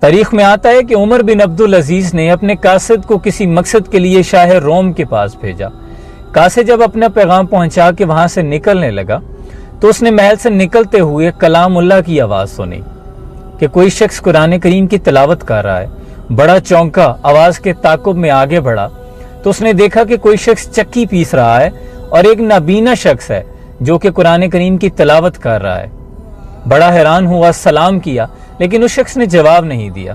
तारीख में आता है कि उमर बिन अब्दुल अजीज ने अपने कासिद को किसी मकसद के लिए शाह रोम के पास भेजा। कासिद जब अपना पैगाम पहुंचा के वहां से निकलने लगा तो उसने महल से निकलते हुए कलामुल्लाह की आवाज़ सुनी कि कोई शख्स कुरान करीम की तिलावत कर रहा है। बड़ा चौंका, आवाज़ के ताकुब में आगे बढ़ा तो उसने देखा कि कोई शख्स चक्की पीस रहा है और एक नाबीना शख्स है जो कि कुरान करीम की तिलावत कर रहा है। बड़ा हैरान हुआ, सलाम किया, लेकिन उस शख्स ने जवाब नहीं दिया।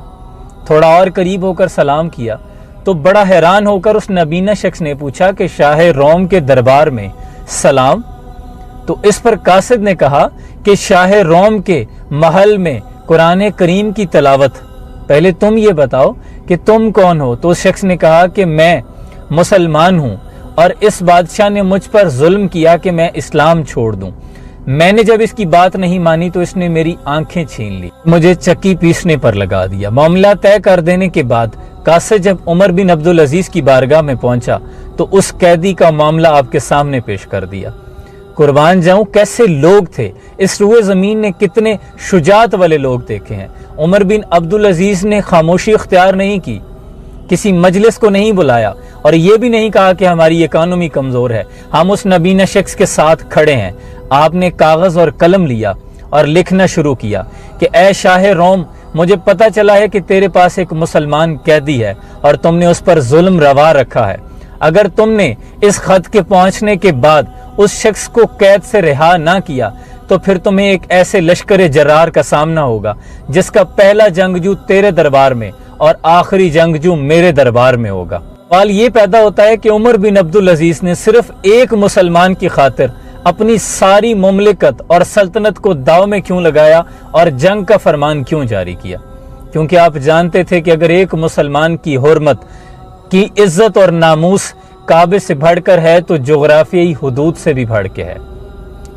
थोड़ा और करीब होकर सलाम किया तो बड़ा हैरान होकर उस नबीना शख्स ने पूछा कि शाह रोम के दरबार में सलाम। तो इस पर कासिद ने कहा कि शाह रोम के महल में कुरान करीम की तिलावत, पहले तुम ये बताओ कि तुम कौन हो। तो उस शख्स ने कहा कि मैं मुसलमान हूँ और इस बादशाह ने मुझ पर जुल्म किया कि मैं इस्लाम छोड़ दूं। मैंने जब इसकी बात नहीं मानी तो इसने मेरी आंखें छीन ली, मुझे चक्की पीसने पर लगा दिया। मामला तय कर देने के बाद कासिद जब उमर बिन अब्दुल अजीज की बारगाह में पहुंचा तो उस कैदी का मामला आपके सामने पेश कर दिया। कुर्बान जाऊं, कैसे लोग थे, इस रुए जमीन ने कितने शुजात वाले लोग देखे हैं। उमर बिन अब्दुल अजीज ने खामोशी इख्तियार नहीं की, किसी मजलिस को नहीं बुलाया और ये भी नहीं कहा कि हमारी इकानमी कमजोर है, हम उस नबीना शख्स के साथ खड़े हैं। आपने कागज और कलम लिया और लिखना शुरू किया कि ऐ शाह रोम, मुझे पता चला है कि तेरे पास एक मुसलमान कैदी है और तुमने उस पर जुल्म रवा रखा है। अगर तुमने इस खत के पहुंचने के बाद उस शख्स को कैद से रिहा ना किया तो फिर तुम्हें एक ऐसे लश्कर जरार का सामना होगा जिसका पहला जंगजू तेरे दरबार में और आखिरी जंगजू मेरे दरबार में होगा। सवाल ये पैदा होता है कि उमर बिन अब्दुल अजीज ने सिर्फ एक मुसलमान की खातिर अपनी सारी मुमलिकत और सल्तनत को दाव में क्यों लगाया और जंग का फरमान क्यों जारी किया? क्योंकि आप जानते थे कि अगर एक मुसलमान की हुर्मत की इज्जत और नामूस काबे से बढ़कर है तो जोग्राफियाई हुदूद से भी बढ़ के है।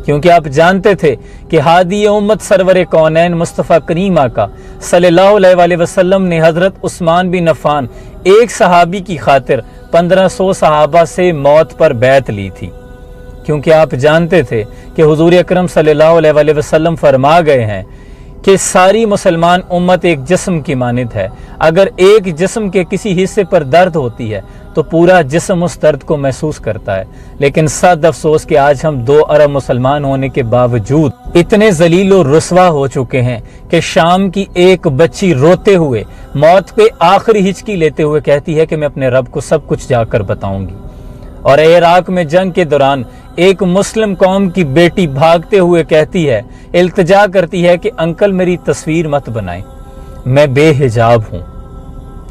क्योंकि आप जानते थे कि हादी उम्मत सरवर कौनैन मुस्तफ़ा करीम आका सल्लल्लाहु अलैहि वसल्लम ने हजरत उस्मान बिन अफ़्फ़ान एक सहाबी की खातिर 1500 सहाबा से मौत पर बैत ली थी। क्योंकि आप जानते थे कि हुजूर अकरम सल्लल्लाहु अलैहि वसल्लम फरमा गए हैं कि सारी मुसलमान उम्मत एक जिस्म की मानित है। अगर एक जिस्म के किसी हिस्से पर दर्द होती है तो पूरा जिस्म उस दर्द को महसूस करता है। लेकिन सद अफसोस कि आज हम 2 अरब मुसलमान होने के बावजूद इतने जलील और रुस्वा हो चुके हैं कि शाम की एक बच्ची रोते हुए मौत पे आखिरी हिचकी लेते हुए कहती है कि मैं अपने रब को सब कुछ जाकर बताऊंगी। और इराक में जंग के दौरान एक मुस्लिम कौम की बेटी भागते हुए कहती है, इल्तिजा करती है कि अंकल मेरी तस्वीर मत बनाएं, मैं बेहिजाब हूं।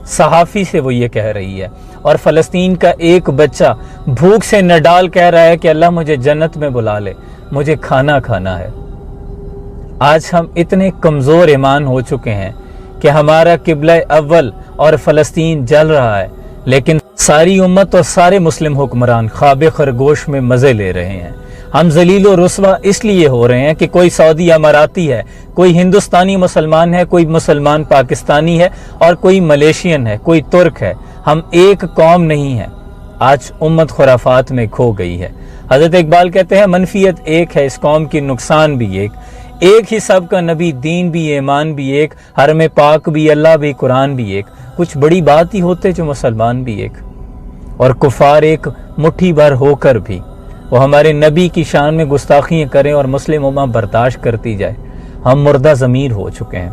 सहाफी से वो ये कह रही है। और फलस्तीन का एक बच्चा भूख से नडाल कह रहा है कि अल्लाह मुझे जन्नत में बुला ले, मुझे खाना खाना है। आज हम इतने कमजोर ईमान हो चुके हैं कि हमारा किबला अव्वल और फलस्तीन जल रहा है, लेकिन सारी उम्मत और सारे मुस्लिम हुक्मरान ख्वाब खरगोश में मजे ले रहे हैं। हम जलील और रुस्वा इसलिए हो रहे हैं कि कोई सऊदी अमाराती है, कोई हिंदुस्तानी मुसलमान है, कोई मुसलमान पाकिस्तानी है और कोई मलेशियन है, कोई तुर्क है। हम एक कौम नहीं है। आज उम्मत खुराफात में खो गई है। हजरत इकबाल कहते हैं मनफियत एक है, इस कौम की नुकसान भी एक ही सब का नबी, दीन भी, ईमान भी एक, हरम पाक भी, अल्लाह भी, कुरान भी एक। कुछ बड़ी बात ही होते जो मुसलमान भी एक और कुफार एक मुट्ठी भर होकर भी वो हमारे नबी की शान में गुस्ताखियाँ करें और मुस्लिम उम्मा बर्दाश्त करती जाए। हम मुर्दा ज़मीर हो चुके हैं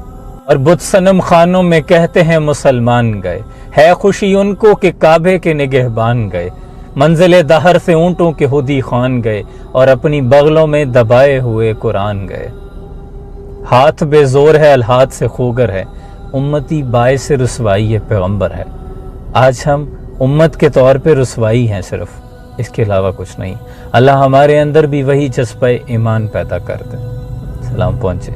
और बुत सनम खानों में कहते हैं मुसलमान गए। है खुशी उनको कि काबे के निगहबान गए, मंजिल दहर से ऊँटों के हुदी खान गए और अपनी बगलों में दबाए हुए कुरान गए। हाथ बेजोर है, अलहाथ से खूगर है, उम्मती बाइस रुसवाई है, पैगंबर है। आज हम उम्मत के तौर पे रुसवाई हैं सिर्फ, इसके अलावा कुछ नहीं। अल्लाह हमारे अंदर भी वही जज्बा ईमान पैदा कर दे। सलाम पहुँचे।